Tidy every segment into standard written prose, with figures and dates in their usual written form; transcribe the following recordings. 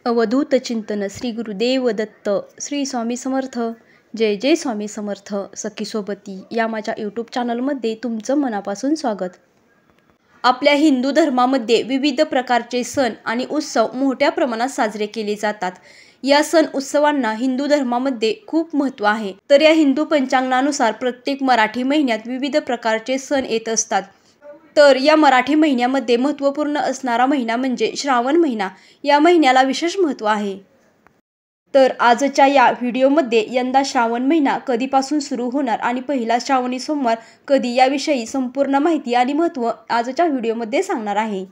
अवधूत चिंतन श्री गुरुदेव दत्त श्री स्वामी समर्थ. जय जय स्वामी समर्थ. सखी सोबती या माझ्या यूट्यूब चॅनलमध्ये तुमचं मनापासून स्वागत. आपल्या हिंदू धर्मामध्ये विविध प्रकारचे सण आणि उत्सव मोठ्या प्रमाणात साजरे केले जातात. या सण उत्सवांना हिंदू धर्मामध्ये खूप महत्त्व आहे. तर या हिंदू पंचांगानुसार प्रत्येक मराठी महिन्यात विविध प्रकारचे सण येत असतात. तर या मराठी महिन्यामध्ये महत्त्वपूर्ण असणारा महिना म्हणजे श्रावण महिना. या महिन्याला विशेष महत्त्व आहे. तर आजच्या या व्हिडिओमध्ये यंदा श्रावण महिना कधीपासून सुरू होणार आणि पहिला श्रावणी सोमवार कधी याविषयी संपूर्ण माहिती आणि महत्त्व आजच्या व्हिडिओमध्ये सांगणार आहे.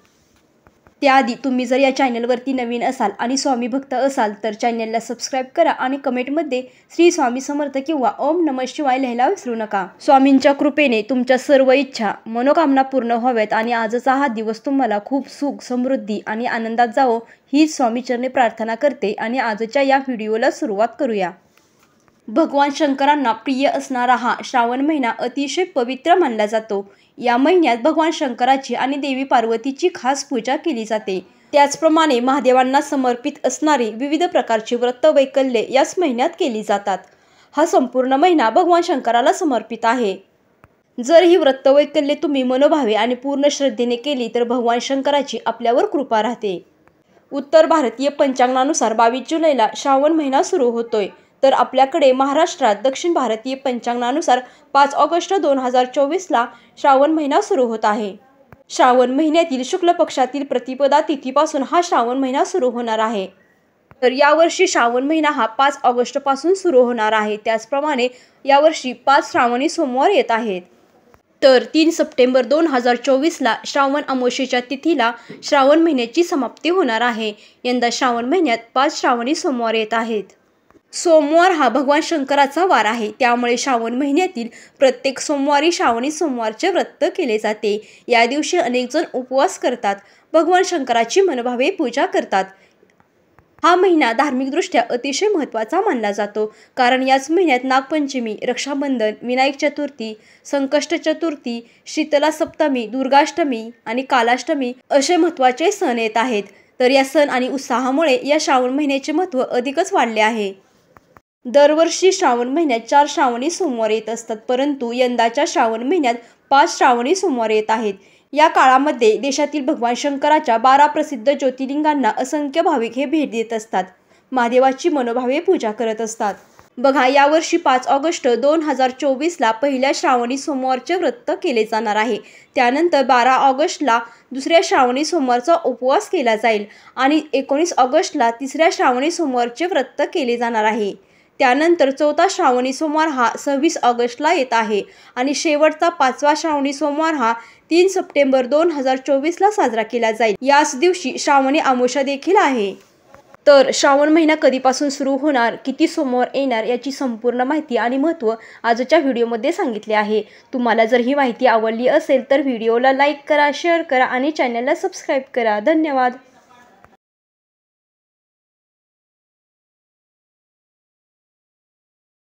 त्याआधी तुम्ही जर या चॅनलवरती नवीन असाल आणि स्वामी भक्त असाल तर चॅनलला सबस्क्राईब करा आणि कमेंटमध्ये श्री स्वामी समर्थ किंवा ओम नमः शिवाय लिहायला विसरू नका. स्वामींच्या कृपेने तुमच्या सर्व इच्छा मनोकामना पूर्ण व्हाव्यात आणि आजचा हा दिवस तुम्हाला खूप सुख समृद्धी आणि आनंदात जावो हीच स्वामीचरणी प्रार्थना करते आणि आजच्या या व्हिडिओला सुरुवात करूया. भगवान शंकरांना प्रिय असणारा हा श्रावण महिना अतिशय पवित्र मानला जातो. या महिन्यात भगवान शंकराची आणि देवी पार्वतीची खास पूजा केली जाते. त्याचप्रमाणे महादेवांना समर्पित असणारी विविध प्रकारची व्रत वैकल्ये याच महिन्यात केली जातात. हा संपूर्ण महिना भगवान शंकराला समर्पित आहे. जर ही व्रत वैकल्ये तुम्ही मनोभावे आणि पूर्ण श्रद्धेने केली तर भगवान शंकराची आपल्यावर कृपा राहते. उत्तर भारतीय पंचांगानुसार 22 जुलैला श्रावण महिना सुरू होतोय. तर आपल्याकडे महाराष्ट्रात दक्षिण भारतीय पंचांगानुसार 5 ऑगस्ट 2024ला श्रावण महिना सुरू होत आहे. श्रावण महिन्यातील शुक्ल पक्षातील प्रतिपदा तिथीपासून हा श्रावण महिना सुरू होणार आहे. तर यावर्षी श्रावण महिना हा 5 ऑगस्टपासून सुरू होणार आहे. त्याचप्रमाणे यावर्षी 5 श्रावणी सोमवार येत आहेत. तर 3 सप्टेंबर 2024ला श्रावण अमावस्येच्या तिथीला श्रावण महिन्याची समाप्ती होणार आहे. यंदा श्रावण महिन्यात 5 श्रावणी सोमवार येत आहेत. सोमवार हा भगवान शंकराचा वार आहे. त्यामुळे श्रावण महिन्यातील प्रत्येक सोमवारी श्रावणी सोमवारचे व्रत केले जाते. या दिवशी अनेक जण उपवास करतात, भगवान शंकराची मनोभावे पूजा करतात. हा महिना धार्मिकदृष्ट्या अतिशय महत्त्वाचा मानला जातो. कारण याच महिन्यात नागपंचमी, रक्षाबंधन, विनायक चतुर्थी, संकष्ट चतुर्थी, शीतला सप्तमी, दुर्गाष्टमी आणि कालाष्टमी असे महत्त्वाचे सण येत आहेत. तर या सण आणि उत्साहामुळे या श्रावण महिन्याचे महत्त्व अधिकच वाढले आहे. दरवर्षी श्रावण महिन्यात 4 श्रावणी सोमवार येत असतात, परंतु यंदाच्या श्रावण महिन्यात 5 श्रावणी सोमवार येत आहेत. या काळामध्ये देशातील भगवान शंकराच्या 12 प्रसिद्ध ज्योतिर्लिंगांना असंख्य भाविक हे भेट देत असतात, महादेवाची मनोभावे पूजा करत असतात. बघा, यावर्षी 5 ऑगस्ट 2024ला पहिल्या श्रावणी सोमवारचे व्रत केले जाणार आहे. त्यानंतर 12 ऑगस्टला दुसऱ्या श्रावणी सोमवारचा उपवास केला जाईल आणि 19 ऑगस्टला तिसऱ्या श्रावणी सोमवारचे व्रत केले जाणार आहे. त्यानंतर 4था श्रावणी सोमवार हा 26 ऑगस्टला येत आहे आणि शेवटचा 5वा श्रावणी सोमवार हा 3 सप्टेंबर 2024ला साजरा केला जाईल. याच दिवशी श्रावणी अमावस्या देखील आहे. तर श्रावण महिना कधीपासून सुरू होणार, किती सोमवार येणार याची संपूर्ण माहिती आणि महत्त्व आजच्या व्हिडिओमध्ये सांगितले आहे. तुम्हाला जर ही माहिती आवडली असेल तर व्हिडिओला लाईक करा, शेअर करा आणि चॅनलला सबस्क्राईब करा. धन्यवाद.